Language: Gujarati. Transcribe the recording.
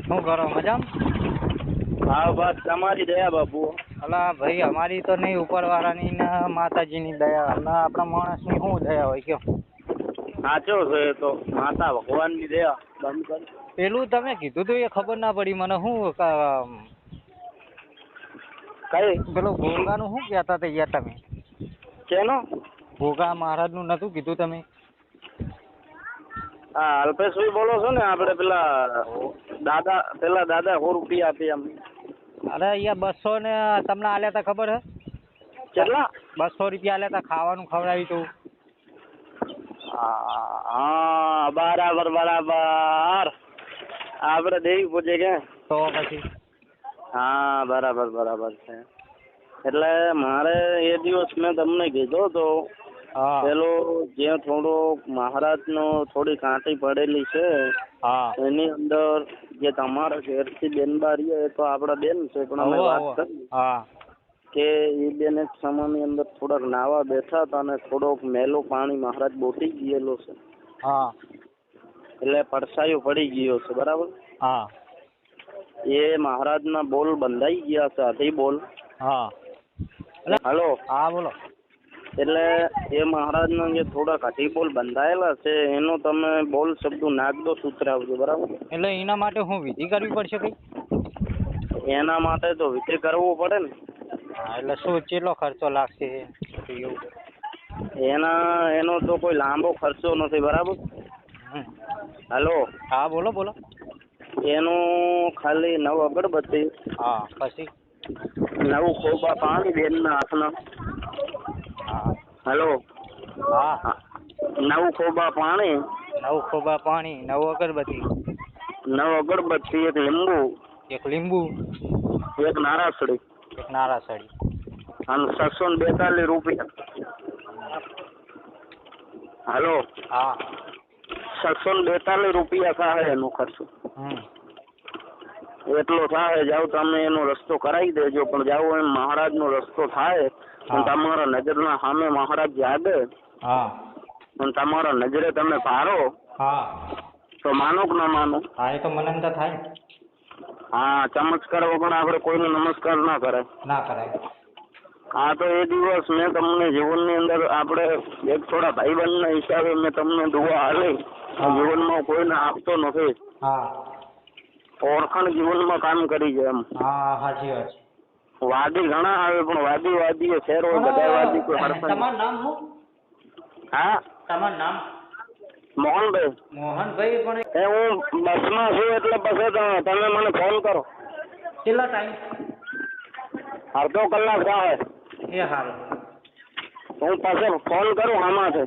શું કરો મજામાં? હા બસ તમારી દયા બાપુ. અલા ભાઈ અમારી તો નહીં, ઉપરવાળાની ને માતાજીની દયા અને આપણા માણસની શું દયા હોય કયો? સાચો છે એ તો, માતા ભગવાનની દયા. બંધ કર. પેલું તમે કીધું તું એ ખબર ના પડી મને. શું કઈ પેલું ઘોઘાનું શું કહેતા હતા યાર તમે? કેનો? ઘોઘા મહારાજનું નતું કીધું તમે? હા અલ્પેશભાઈ બોલો છો ને? આપણે પેલા દાદા 100 રૂપિયા આપી એમ. અરે અહીંયા 200 ને તમને આલ્યા તા ખબર હે? કેટલા? 200 રૂપિયા આલ્યા તા, ખાવાનું ખવડાવ્યું તું. હા બરાબર. આપણે દેવી પૂજે કે તો પછી હા બરાબર છે. એટલે મારે એ દિવસ મેં તમને કીધો તો હા પેલો જે થોડો મહારાજનો થોડી કાંટી પડેલી છે એની અંદર જે તમારા ઘેરથી બેનબારી એ તો આપણા બેન છે, પણ અમે વાત કરી કે એ બેન એક સમયની અંદર થોડાક નાવા બેઠા હતા અને થોડોક મેલો પાણી મહારાજ બોટી ગયેલો છે. એટલે પડછાયો પડી ગયો છે. બરાબર. એ મહારાજના બોલ બંધાઈ ગયા છે, અઢી બોલ. હલો. હા બોલો. એટલે એ મહારાજના જે થોડાક અઢી બોલ બંધાયેલા છે એનો તમે બોલ શબ્દો નાખ દો, સુતરાવજો. બરાબર. એટલે એના માટે હું વિધિ કરવી પડશે કઈ? એના માટે તો વિધિ કરવું પડે ને. એટલે શું કેટલો ખર્ચો લાગશે એવું? એનો તો કોઈ લાંબો ખર્ચો નથી. બરાબર. હલો. હા બોલો. એનું ખાલી 9 અગરબત્તી. પછી 9 ખોબા પાણી બેનના હાથના. હલો. 9 ખોબા પાણી. 9 ખોબા પાણી, 9 અગરબત્તી. 9 અગરબત્તી, એક લીંબુ, એક નારાસડી. અને 642 રૂપિયા. હલો. 642 રૂપિયા થાય એનો ખર્ચો. એટલો થાય. જાવ તમે એનો રસ્તો કરાવી દેજો. પણ જાવ એમ મહારાજનો રસ્તો થાય અને તમારા નજરના સામે મહારાજ જાગે અને તમારા નજરે તમે ભારો તો માનો કે ના માનો? એ તો મને તો થાય. ચમત્કાર વગર આપણે કોઈને નમસ્કાર ના કરાય. તો એ દિવસ મેં તમને જીવનની અંદર આપણે એક થોડા ભાઈબંધના હિસાબે મેં તમને દુઆ આલી. જીવનમાં કોઈને આપતો નથી. ઓળખાણ જીવનમાં કામ કરી છે એમ. સાચી વાત છે. વાદી ઘણા આવે પણ વાદી શેર હોય બધા વાદી કોઈ હરખા. તમારું નામ શું? તમારું નામ? મોહનભાઈ. પણ હું બસમાં છું એટલે પછી તમે મને ફોન કરો. કેટલા ટાઈમ? અડધો કલાક થાય. એ સારું. હું પછી ફોન કરું આમાં છે.